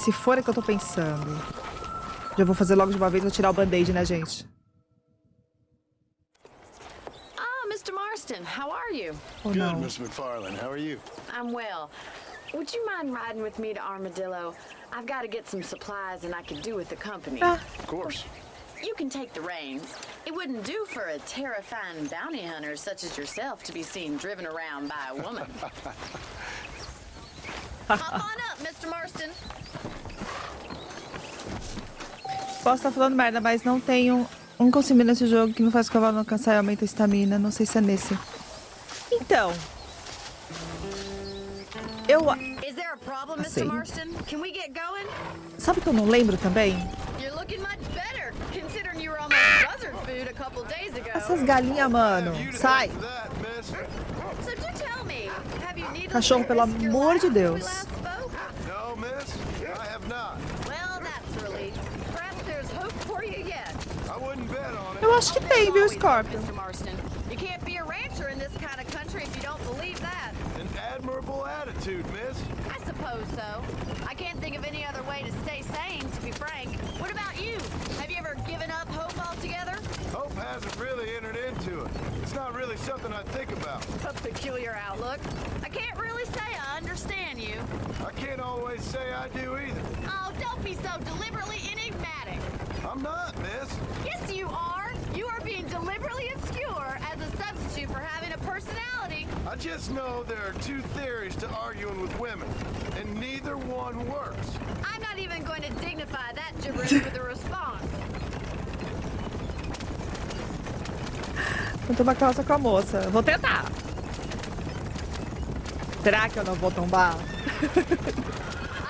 se for o que eu tô pensando. Já vou fazer logo de uma vez, vou tirar o band-aid, né, gente? Ah, Mr. Marston, how are you? Ou Good, não? Miss McFarland. How are you? I'm well. Would you mind riding with me to Armadillo? I've got to get some supplies and I could do with the company. Ah, Of course. You can take the reins. It wouldn't do for a terrifying bounty hunter such as yourself to be seen driven around by a woman. Hop on up, Mr. Marston. posso estar falando merda, mas não tenho um consumir nesse jogo que não faz o cavalo não cansar e aumenta a estamina. Não sei se é nesse. Então. Is there a problem, Mr. Sim. Marston? Can we get going? Sabe o que eu não lembro também? You're looking much better, considering you were almost buzzard food a couple days ago. Essas galinhas, mano. Sai. So do tell me, have you needed Cachorro, pelo amor de Deus. No, miss. I have not. Well, that's a relief. Perhaps there's hope for you yet. I wouldn't bet on it. Eu acho que tem, viu, Scorpion? Mr. Marston, you can't be a rancher in this kind of country if you don't believe that. An admirable attitude, miss. I suppose so. I can't think of any other way to stay sane, to be frank. What about you? Have you ever given up hope altogether? Hope hasn't really entered into it. It's not really something I think about. A peculiar outlook. I can't really say I understand you. I can't always say I do either. Oh, don't be so deliberately enigmatic. I'm not, miss. Yes, you are. You are being deliberately obscure as a substitute for having a personality. I just know there are two theories to arguing with women, and neither one works. I'm not even going to dignify that gibberish with a response. Vou tomar calça com a moça. Vou tentar. Será que eu não vou tombar? I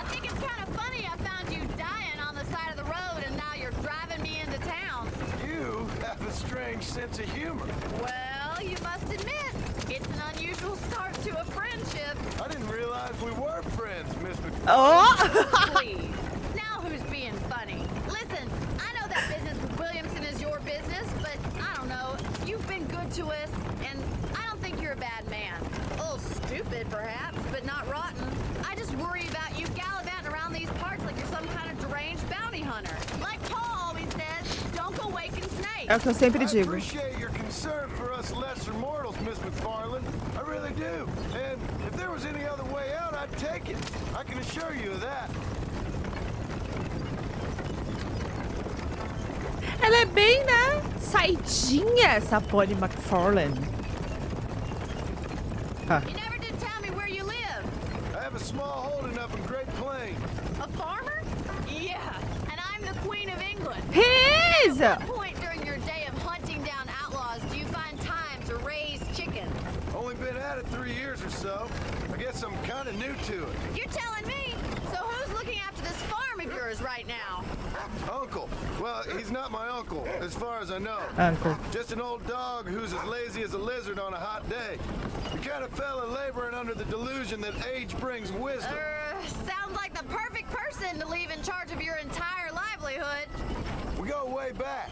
think it's kind of funny I found you dying on the side of the road and now you're driving me into town. You have a strange sense of humor. Well, you must admit, it's an unusual start to a friendship. I didn't realize we were friends, Miss McFarland. Oh! Please. Now who's being funny? Listen, I know that business with Williamson is your business, but I don't know. You've been good to us, and I don't think you're a bad man. A little stupid, perhaps, but not rotten. I just worry about you gallivanting around these parts like you're some kind of deranged bounty hunter. Like Paul always says, don't go waking snakes. É o que eu sempre I digo. appreciate your concern for us lesser mortals, Miss McFarland. I really do. And if there was any other way out, I'd take it. I can assure you of that. Ela é bem, né? Saidinha, essa Polly McFarland. Ah. You never did tell me where you live. I have a small holding up in Great Plains. A farmer? Yeah, and I'm the Queen of England. His! At what point during your day of hunting down outlaws do you find time to raise chickens? Only been at it 3 years or so. I guess I'm kind of new to it. You're telling me? So who's looking after this farm of yours right now? Uncle. Well, he's not my uncle, as far as I know. Uncle. Just an old dog who's as lazy as a lizard on a hot day. The kind of fella laboring under the delusion that age brings wisdom. Sounds like the perfect person to leave in charge of your entire livelihood. We go way back,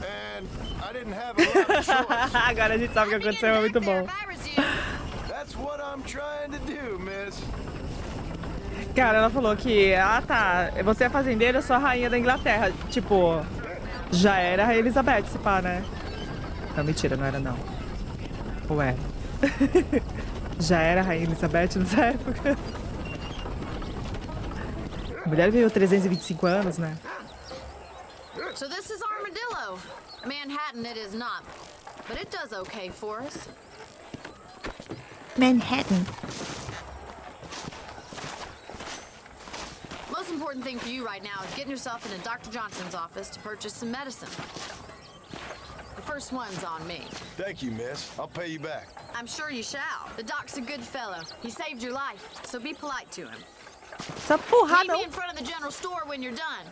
and I didn't have a lot of choice. Agora a gente sabe o que aconteceu, é muito bom. That's what I'm trying to do, miss. Cara, ela falou que, tá, você é fazendeira, eu sou a rainha da Inglaterra. Tipo, já era a Rainha Elizabeth, se pá, né? Não, mentira, não era não. Ou era? Já era a Rainha Elizabeth nessa época? A mulher viveu 325 anos, né? So this is Armadillo. Manhattan it is not, but it does okay for us. Manhattan. Most important thing for you right now is getting yourself into Dr. Johnson's office to purchase some medicine. The first one's on me. Thank you, miss. I'll pay you back. I'm sure you shall. The doc's a good fellow. He saved your life, so be polite to him. Essa porra Meet me não. in front of the general store when you're done.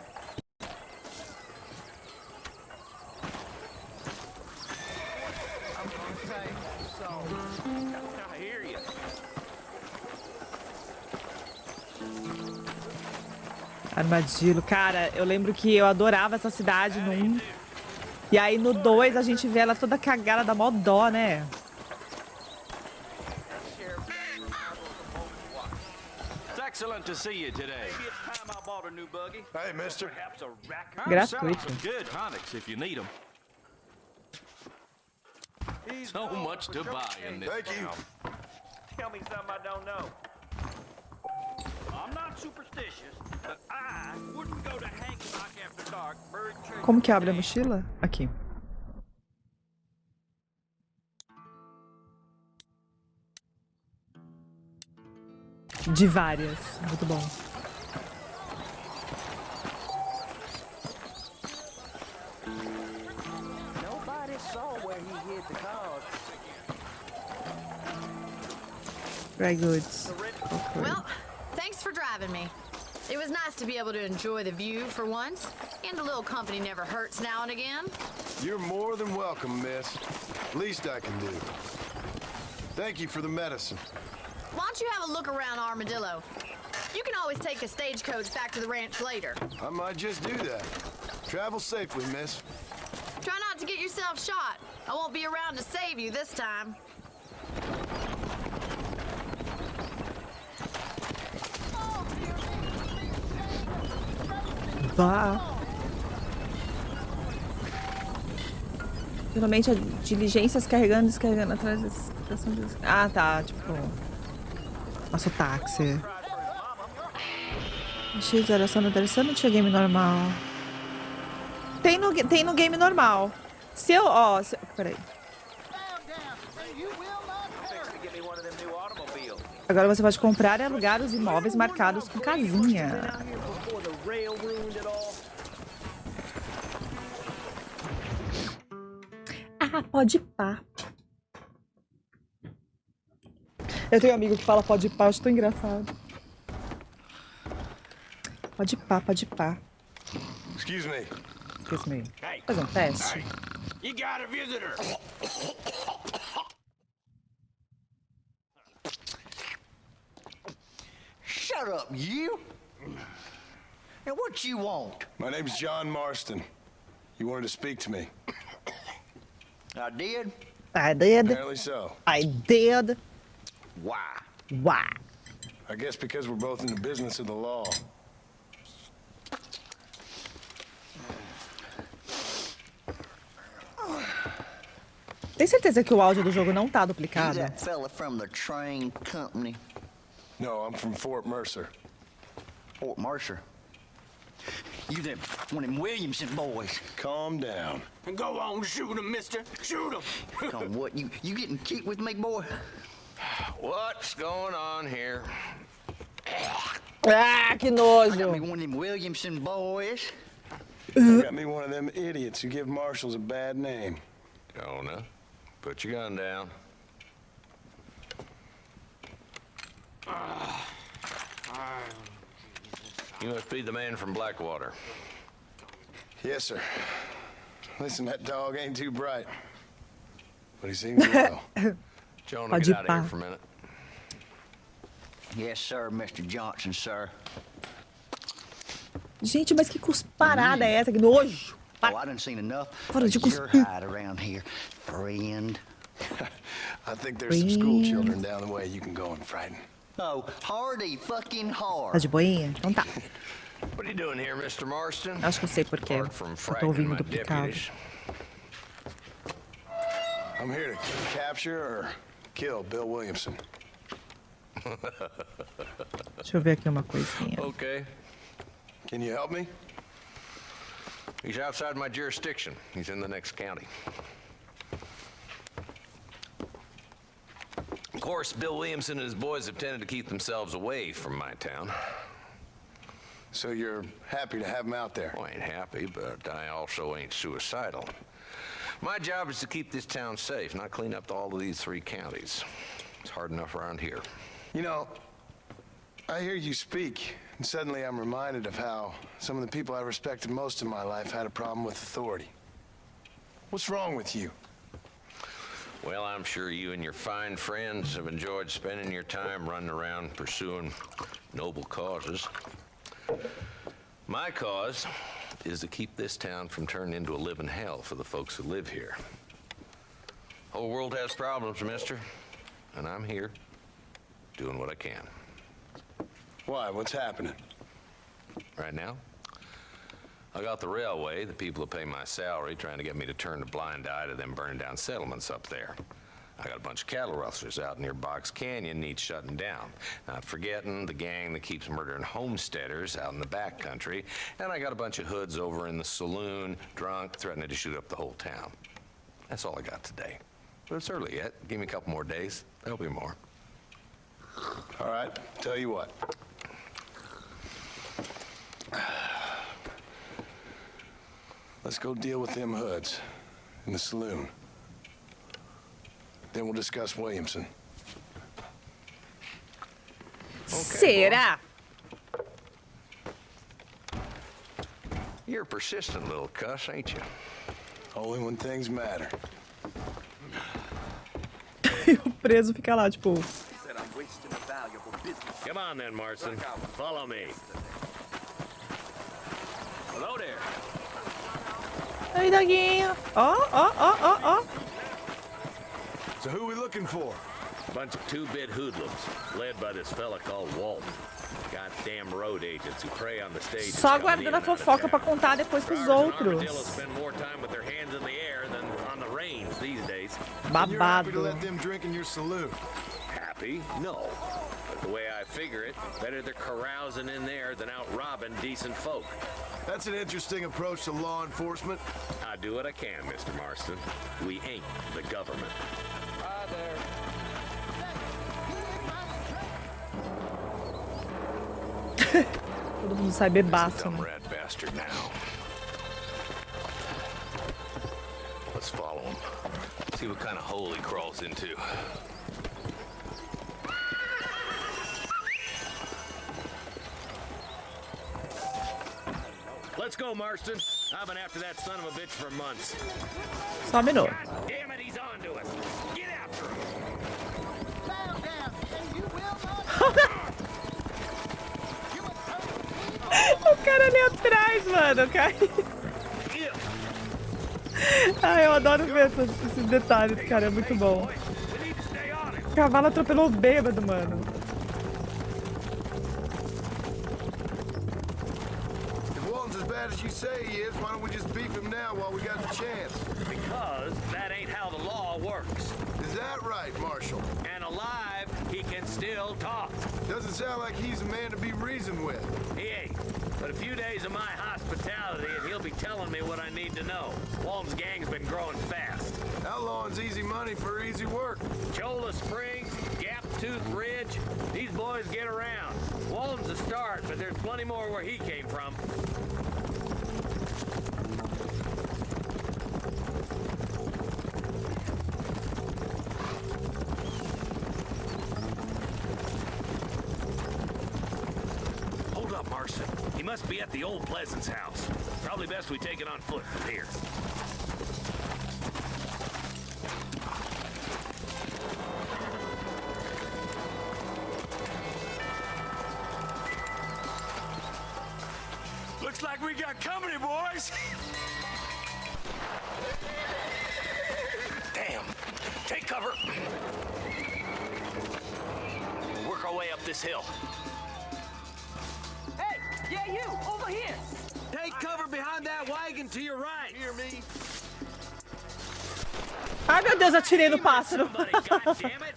Armadilho. Cara, eu lembro que eu adorava essa cidade no 1. E aí no 2 a gente vê ela toda cagada, dá mó dó, né? Excellent. Good to see you today. Maybe it's time I bought a new buggy. Hey, mister. Perhaps a rack. Gratuito. Some good tonics if you need them. So much to buy in this Thank you. town. Tell me something I don't know. I'm not superstitious, but I wouldn't go to Hancock after dark. Buried treasure. Como que abre a mochila? Aqui. De várias. Muito bom. Nobody saw where he hid the cards. Very good. Okay. Well, thanks for driving me. It was nice to be able to enjoy the view for once, and a little company never hurts now and again. You're more than welcome, miss. Least I can do. Thank you for the medicine. Why don't you have a look around Armadillo? You can always take a stagecoach back to the ranch later. I might just do that. Travel safely, miss. Try not to get yourself shot. I won't be around to save you this time. Vá. Geralmente a diligências carregando e descarregando atrás da estação de... Ah, tá. Tipo... Nosso táxi. X era só no DLC, não tinha game normal. Tem no game normal. Se eu... Ó, peraí. Agora você pode comprar e alugar os imóveis marcados com casinha. Ah, pode pá. Eu tenho um amigo que fala pode pá, eu acho tão engraçado. Pode pá, pode pá. Excuse me. Excuse me. Fazer um teste. You got a visitor. Shut up, you! And what you want? My name's John Marston. You wanted to speak to me. I did? I did. Apparently so. I did. Why? Why? I guess because we're both in the business of the law. Tem certeza que o áudio do jogo não tá You duplicado? that fella from the train company, No, I'm from Fort Mercer. Fort Mercer. You them one of them Williamson boys. Calm down. Go on, shoot him, mister. Shoot him. Come on, what? You getting cute with me, boy? What's going on here? Ah, que I got me nojo. one of them Williamson boys. You got me one of them idiots who give marshals a bad name. Jonah, put your gun down. You must be the man from Blackwater. Yes, sir. Listen, that dog ain't too bright. But he seems well. Jonah, Pode get out pá. of here for a minute. Yes, sir, Mr. Johnson, sir. Gente, mas que cusparada é essa? Que nojo. Oh, I done seen enough Fora de of your cuspir. hide around here, friend. I think there's some school children down the way you can go and frighten. Oh, hardy fucking Tá hard. de boinha? Então tá. What are you doing here, Mr. Marston? Acho que eu sei por quê. Apart from Eu tô frightening ouvindo my duplicado. deputies. I'm here to capture or kill Bill Williamson. Deixa eu ver aqui uma coisinha. Okay. Can you help me? He's outside my jurisdiction. He's in the next county. Of course, Bill Williamson and his boys have tended to keep themselves away from my town. So you're happy to have him out there? Well, I ain't happy, but I also ain't suicidal. My job is to keep this town safe, not clean up all of these 3 counties. It's hard enough around here. You know, I hear you speak, and suddenly I'm reminded of how some of the people I respected most in my life had a problem with authority. What's wrong with you? Well, I'm sure you and your fine friends have enjoyed spending your time running around pursuing noble causes. My cause is to keep this town from turning into a living hell for the folks who live here. Whole world has problems, mister, and I'm here doing what I can. Why? What's happening? Right now, I got the railway, the people who pay my salary, trying to get me to turn a blind eye to them burning down settlements up there. I got a bunch of cattle rustlers out near Box Canyon needs shutting down. Not forgetting the gang that keeps murdering homesteaders out in the back country. And I got a bunch of hoods over in the saloon, drunk, threatening to shoot up the whole town. That's all I got today. But it's early yet. Give me a couple more days. There'll be more. All right, tell you what. Let's go deal with them hoods in the saloon. Then we'll discuss Williamson. Será? You're a persistent little cuss, ain't you? Only when things matter. E o preso fica lá, tipo... Come on then, Marston. Follow me. Hello there. Aí, doguinho. Ó. So who are we looking for? Bunch of two-bit hoodlums, led by this fella called Walton. Goddamn road agents who prey on the stage. Só guardando a fofoca pra contar depois pros outros. Spend more time with their hands in the air than on the reins these days. You're happy to Babado. let them drink in your saloon? Happy? No. But the way I figure it, better they're carousing in there than out robbing decent folk. That's an interesting approach to law enforcement. I do what I can, Mr. Marston. We ain't the government. Hi there. Todo mundo sai bebaço, Dumb né? rat bastard now. Let's follow him. See what kind of hole he crawls into. Let's go, Marston. I've been after that son of a bitch for months. Só um minuto. God damn it, he's on to us. Get after him. O cara ali atrás, mano. Cai. Ai, eu adoro ver esses detalhes, cara. É muito bom. We need to stay on him. O cavalo atropelou o bêbado, mano. If Walton's as bad as you say he is, why don't we just beef him now while we got the chance? Because that ain't how the law works. Is that right, Marshal? And alive, he can still talk. Doesn't sound like he's a man to be reasoned with. He ain't. But a few days of my hospitality and he'll be telling me what I need to know. Walton's gang's been growing fast. Outlawing's easy money for easy work. Cholla Springs, Gap Tooth Ridge, these boys get around. Walton's a start, but there's plenty more where he came from. Hold up, Marston. He must be at the old Pleasance house. Probably best we take it on foot from here. Looks like we got company, boys. Damn. Take cover. Work our way up this hill. Hey, yeah, you, over here. Take cover behind that wagon to your right. Hear me? Ai, meu Deus, atirei no pássaro. Somebody, goddamn it.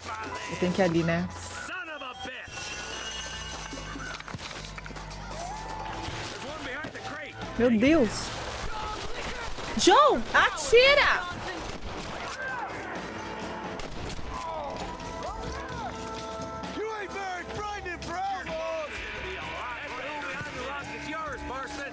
Eu tenho que ir ali, né? Son of a bitch. There's one behind the crate. Meu Deus. Joe, atira! You ain't very frightening, bro! That room behind the rock is yours, Marston.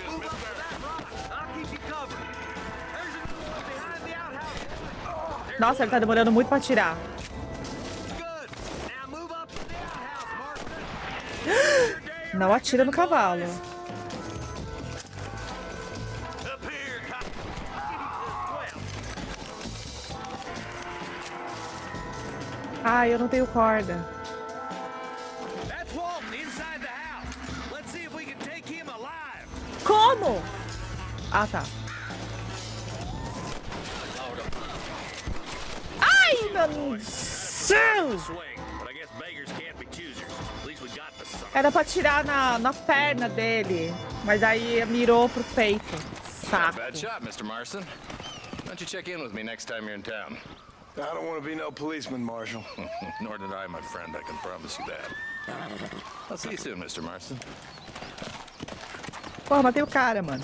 Move up to that rock. I'll keep you covered. There's a behind the outhouse. Nossa, ele tá demorando muito pra atirar. Good. Now move up to the outhouse, Marston. Não atira no cavalo. Up here, cop. Ai, eu não tenho corda. That's Walton inside the house. Let's see if we can take him alive. Como? Ah, tá. Era pra tirar na perna dele, mas aí mirou pro peito. Saco. Bad shot, Mr. Marston. Why don't you check in with me next time you're in town? I don't want to be no policeman, Marshal. Nor did I, my friend. I can promise you that. I'll see you soon, Mr. Marston. Porra, matei o cara, mano.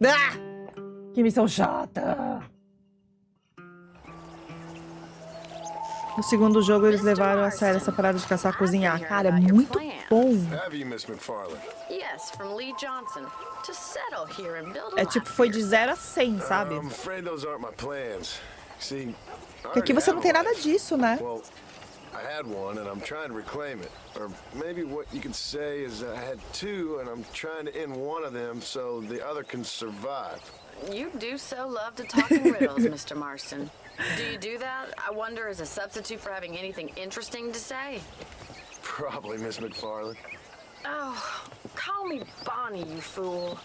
Ah! Que missão chata! No segundo jogo, eles levaram a sério essa parada de caçar e cozinhar. Cara, é muito bom. Have you, Miss McFarland? Yes, from Lee Johnson. To settle here and build a É tipo, foi de 0 a 100, sabe? I'm afraid those aren't my plans. See, Porque aqui você não tem nada disso, né? Well, I had one and I'm trying to reclaim it. Or maybe what you could say is I had two and I'm trying to end one of them so the other can survive. You do so love to talk in riddles, Mr. Marston. Do you do that, I wonder, as a substitute for having anything interesting to say? Probably, Miss McFarland. Oh, call me Bonnie, you fool.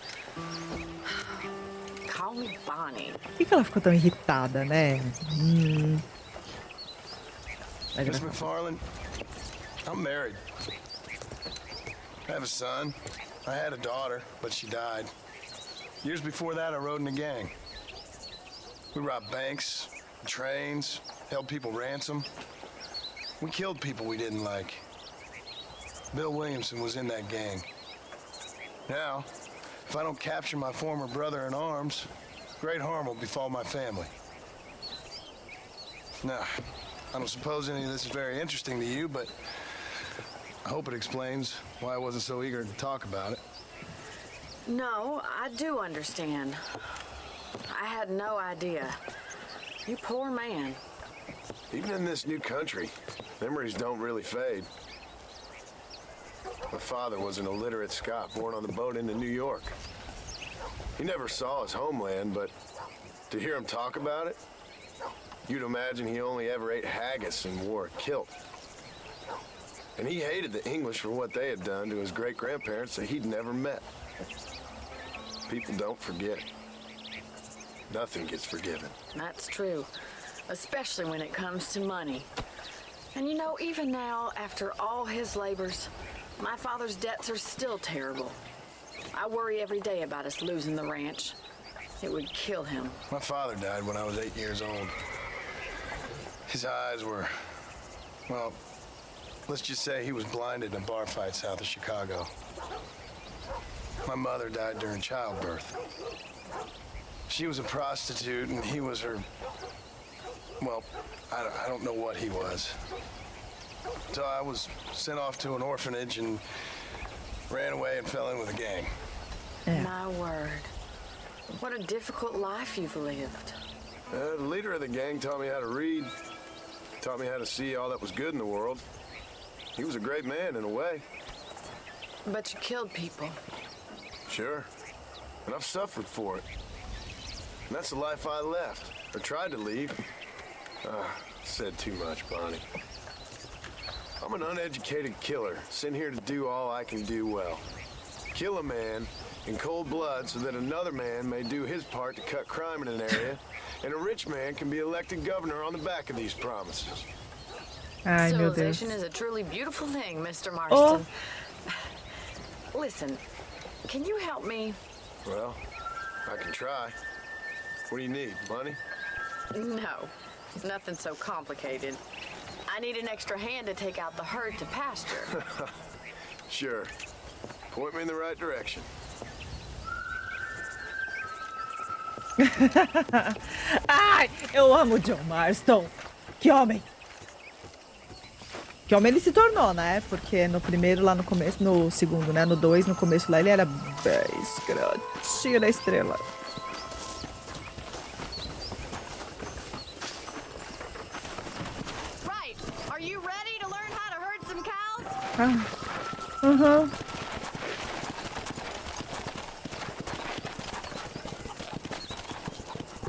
Call me Bonnie. Por que ela ficou tão irritada, né? Miss McFarland, I'm married. I have a son. I had a daughter, but she died. Years before that, I rode in a gang. We robbed banks, trains, held people ransom. We killed people we didn't like. Bill Williamson was in that gang. Now, if I don't capture my former brother in arms, great harm will befall my family. Now, I don't suppose any of this is very interesting to you, but I hope it explains why I wasn't so eager to talk about it. No, I do understand. I had no idea. You poor man. Even in this new country, memories don't really fade. My father was an illiterate Scot born on the boat into New York. He never saw his homeland, but to hear him talk about it, you'd imagine he only ever ate haggis and wore a kilt. And he hated the English for what they had done to his great-grandparents that he'd never met. People don't forget. Nothing gets forgiven. That's true, especially when it comes to money. And you know, even now, after all his labors, my father's debts are still terrible. I worry every day about us losing the ranch. It would kill him. My father died when I was 8 years old. His eyes were, well, let's just say he was blinded in a bar fight south of Chicago. My mother died during childbirth. She was a prostitute and he was her, well, I don't know what he was. So I was sent off to an orphanage and ran away and fell in with a gang. Yeah. My word. What a difficult life you've lived. The leader of the gang taught me how to read, taught me how to see all that was good in the world. He was a great man in a way. But you killed people. Sure. And I've suffered for it. And that's the life I left, or tried to leave. Said too much, Bonnie. I'm an uneducated killer, sent here to do all I can do well. Kill a man in cold blood so that another man may do his part to cut crime in an area, and a rich man can be elected governor on the back of these promises. Ai, meu Deus. Civilization is a truly beautiful thing, Mr. Marston. Listen, can you help me? Well, I can try. What do you need, money? No, nothing so complicated. I need an extra hand to take out the herd to pasture. Sure. Point me in the right direction. Ai, eu amo o John Marston. Que homem. Que homem ele se tornou, né? Porque no primeiro lá no começo, no segundo, né? No 2, no começo lá, ele era bem escrotinho da estrela. Right. Are you ready to learn how to herd some cows? Ah. Uhum.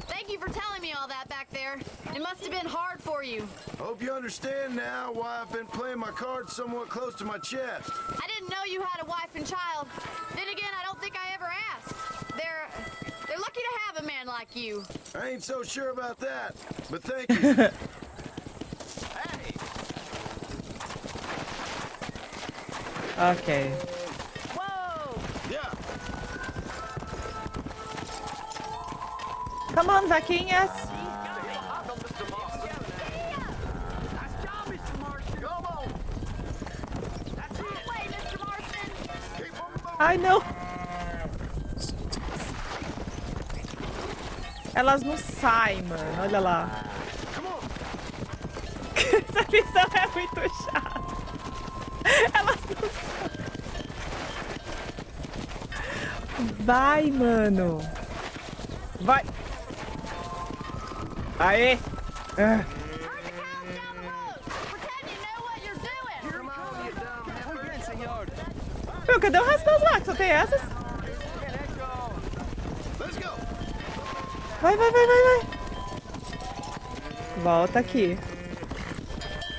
Thank you for telling me all that back there. It must have been hard for you. Hope you understand now why I've been playing my cards somewhat close to my chest. I didn't know you had a wife and child. Then again, I don't think I ever asked. They're lucky to have a man like you. I ain't so sure about that, but thank you. Ok. Whoa! Yeah. Come on, vaquinhas. Nice job, Mr. Marston. Come on. That's it. Wait, Mr. Marston. Keep on moving. Ai, não. Elas não saem, mano. Olha lá. Come on. Essa missão é muito chata. Elas não saem. Vai, mano. Vai. Aê. Ah. Herd the cows down the road. Pretend you know what you're doing. Come on, you dumb heifer. Senor. Meu, cadê o resto das vacas? Só tem essas? Let's go. Let's go. Vai, vai, vai, vai, vai. Volta aqui.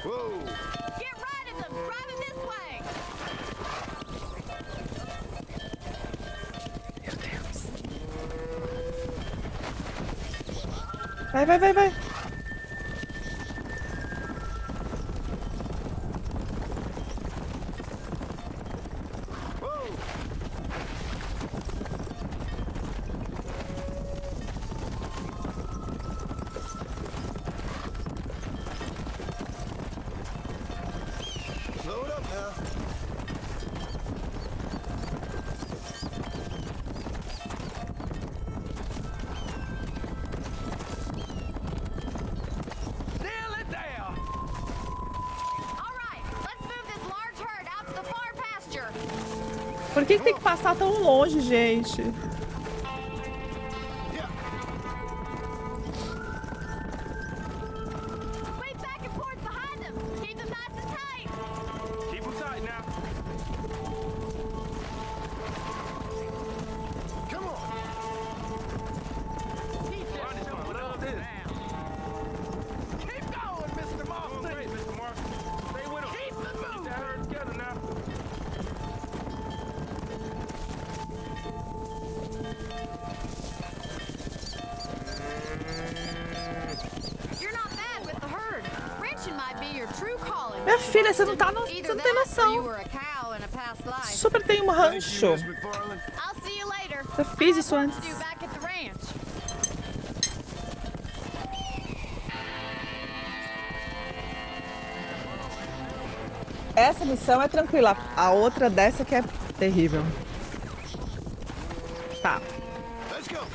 Whoa. Get right at them. Drive it this way. Meu Deus. Vai, vai, vai, vai. Whoa. Slow it up now. Nail it down. All right, let's move this large herd out to the far pasture. Por que tem que passar tão longe, gente? Yeah. Sweep back and forth behind them. Keep them nice and tight. Keep them tight now. Come on. Keep this showing up down. Keep going, Mr. Marston. Great, Mr. Marston. Stay with him. Keep the move. Keep that herd together now. You're not bad with the herd. Ranching might be your true calling. Minha filha, você não tá no... Either Você não tem that or you noção. were a cow in a past life. Super tem um Thank rancho. you, Miss McFarland. I'll see you later. Eu fiz isso I have work antes. to do back at the ranch. Essa missão é tranquila. A outra dessa que é terrível. Tá. Let's go.